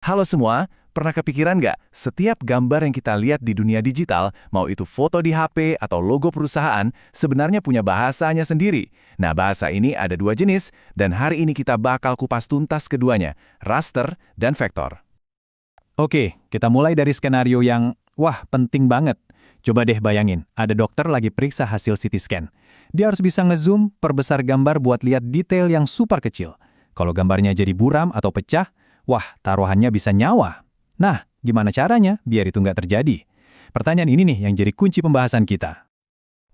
Halo semua, pernah kepikiran nggak? Setiap gambar yang kita lihat di dunia digital, mau itu foto di HP atau logo perusahaan, sebenarnya punya bahasanya sendiri. Nah, bahasa ini ada dua jenis, dan hari ini kita bakal kupas tuntas keduanya, raster dan vektor. Oke, kita mulai dari skenario yang, wah, penting banget. Coba deh bayangin, ada dokter lagi periksa hasil CT scan. Dia harus bisa ngezoom, perbesar gambar buat lihat detail yang super kecil. Kalau gambarnya jadi buram atau pecah, wah, taruhannya bisa nyawa. Nah, gimana caranya biar itu nggak terjadi? Pertanyaan ini nih yang jadi kunci pembahasan kita.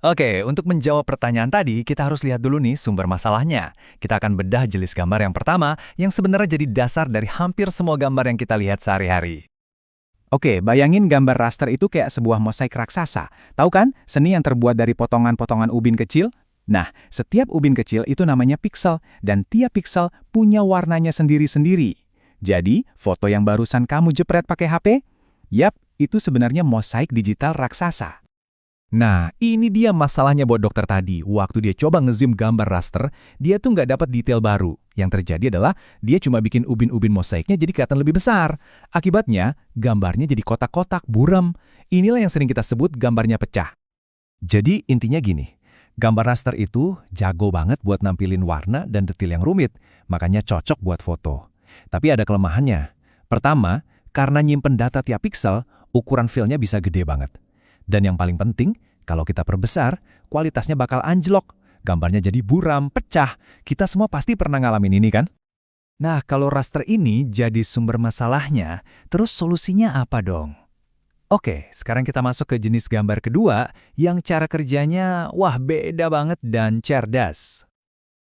Oke, untuk menjawab pertanyaan tadi, kita harus lihat dulu nih sumber masalahnya. Kita akan bedah jenis gambar yang pertama, yang sebenarnya jadi dasar dari hampir semua gambar yang kita lihat sehari-hari. Oke, bayangin gambar raster itu kayak sebuah mosaik raksasa. Tahu kan, seni yang terbuat dari potongan-potongan ubin kecil? Nah, setiap ubin kecil itu namanya piksel, dan tiap piksel punya warnanya sendiri-sendiri. Jadi, foto yang barusan kamu jepret pakai HP? Yap, itu sebenarnya mosaik digital raksasa. Nah, ini dia masalahnya buat dokter tadi. Waktu dia coba ngezoom gambar raster, dia tuh nggak dapat detail baru. Yang terjadi adalah dia cuma bikin ubin-ubin mosaiknya jadi kelihatan lebih besar. Akibatnya, gambarnya jadi kotak-kotak, buram. Inilah yang sering kita sebut gambarnya pecah. Jadi intinya gini, gambar raster itu jago banget buat nampilin warna dan detail yang rumit, makanya cocok buat foto. Tapi ada kelemahannya. Pertama, karena nyimpen data tiap piksel, ukuran filenya bisa gede banget. Dan yang paling penting, kalau kita perbesar, kualitasnya bakal anjlok. Gambarnya jadi buram, pecah. Kita semua pasti pernah ngalamin ini kan? Nah, kalau raster ini jadi sumber masalahnya, terus solusinya apa dong? Oke, sekarang kita masuk ke jenis gambar kedua, yang cara kerjanya, wah beda banget dan cerdas.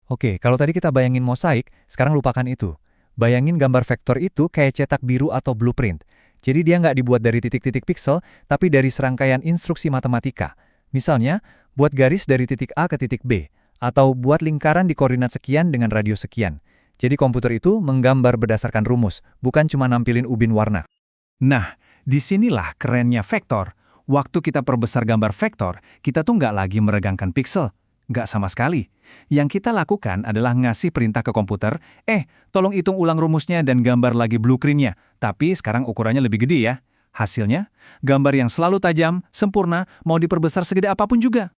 Oke, kalau tadi kita bayangin mosaik, sekarang lupakan itu. Bayangin gambar vektor itu kayak cetak biru atau blueprint. Jadi dia nggak dibuat dari titik-titik piksel, tapi dari serangkaian instruksi matematika. Misalnya, buat garis dari titik A ke titik B, atau buat lingkaran di koordinat sekian dengan radius sekian. Jadi komputer itu menggambar berdasarkan rumus, bukan cuma nampilin ubin warna. Nah, disinilah kerennya vektor. Waktu kita perbesar gambar vektor, kita tuh nggak lagi meregangkan piksel. Nggak sama sekali. Yang kita lakukan adalah ngasih perintah ke komputer, tolong hitung ulang rumusnya dan gambar lagi blueprint-nya, tapi sekarang ukurannya lebih gede ya. Hasilnya, gambar yang selalu tajam, sempurna, mau diperbesar segede apapun juga.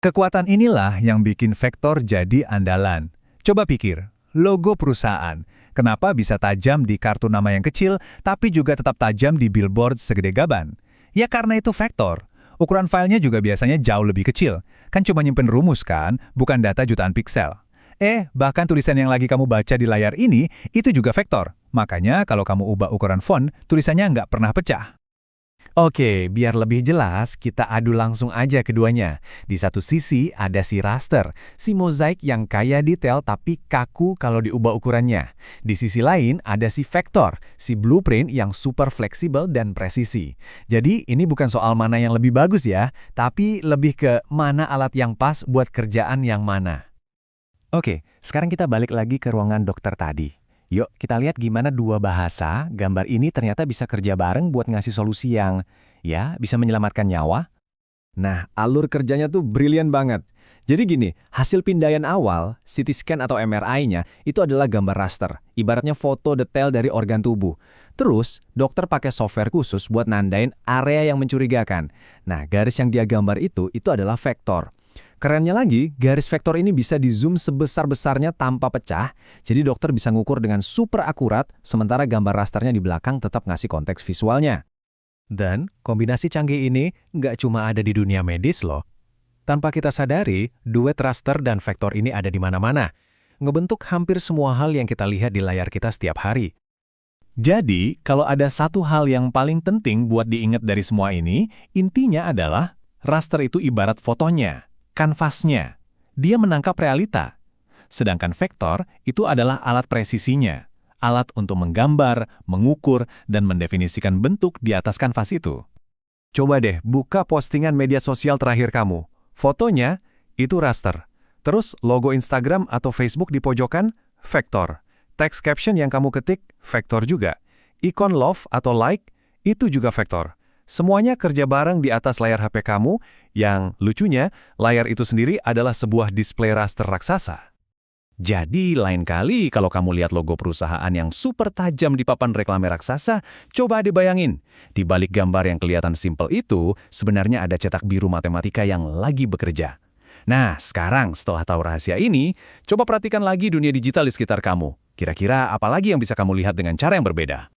Kekuatan inilah yang bikin vektor jadi andalan. Coba pikir, logo perusahaan. Kenapa bisa tajam di kartu nama yang kecil, tapi juga tetap tajam di billboard segede gaban? Ya karena itu vektor. Ukuran filenya juga biasanya jauh lebih kecil. Kan cuma nyimpen rumus kan, bukan data jutaan piksel. Bahkan tulisan yang lagi kamu baca di layar ini, itu juga vektor. Makanya kalau kamu ubah ukuran font, tulisannya nggak pernah pecah. Oke, biar lebih jelas, kita adu langsung aja keduanya. Di satu sisi ada si raster, si mozaik yang kaya detail tapi kaku kalau diubah ukurannya. Di sisi lain ada si vektor, si blueprint yang super fleksibel dan presisi. Jadi ini bukan soal mana yang lebih bagus ya, tapi lebih ke mana alat yang pas buat kerjaan yang mana. Oke, sekarang kita balik lagi ke ruangan dokter tadi. Yuk, kita lihat gimana dua bahasa, gambar ini ternyata bisa kerja bareng buat ngasih solusi yang, ya, bisa menyelamatkan nyawa. Nah, alur kerjanya tuh brilian banget. Jadi gini, hasil pindaian awal, CT scan atau MRI-nya, itu adalah gambar raster, ibaratnya foto detail dari organ tubuh. Terus, dokter pakai software khusus buat nandain area yang mencurigakan. Nah, garis yang dia gambar itu adalah vektor. Kerennya lagi, garis vektor ini bisa di-zoom sebesar-besarnya tanpa pecah, jadi dokter bisa ngukur dengan super akurat, sementara gambar rasternya di belakang tetap ngasih konteks visualnya. Dan kombinasi canggih ini nggak cuma ada di dunia medis loh. Tanpa kita sadari, duet raster dan vektor ini ada di mana-mana. Ngebentuk hampir semua hal yang kita lihat di layar kita setiap hari. Jadi, kalau ada satu hal yang paling penting buat diingat dari semua ini, intinya adalah raster itu ibarat fotonya, kanvasnya. Dia menangkap realita. Sedangkan vektor itu adalah alat presisinya. Alat untuk menggambar, mengukur, dan mendefinisikan bentuk di atas kanvas itu. Coba deh buka postingan media sosial terakhir kamu. Fotonya itu raster. Terus logo Instagram atau Facebook di pojokan, vektor. Teks caption yang kamu ketik, vektor juga. Ikon love atau like, itu juga vektor. Semuanya kerja bareng di atas layar HP kamu, yang lucunya, layar itu sendiri adalah sebuah display raster raksasa. Jadi, lain kali kalau kamu lihat logo perusahaan yang super tajam di papan reklame raksasa, coba deh bayangin. Di balik gambar yang kelihatan simpel itu, sebenarnya ada cetak biru matematika yang lagi bekerja. Nah, sekarang setelah tahu rahasia ini, coba perhatikan lagi dunia digital di sekitar kamu. Kira-kira apa lagi yang bisa kamu lihat dengan cara yang berbeda?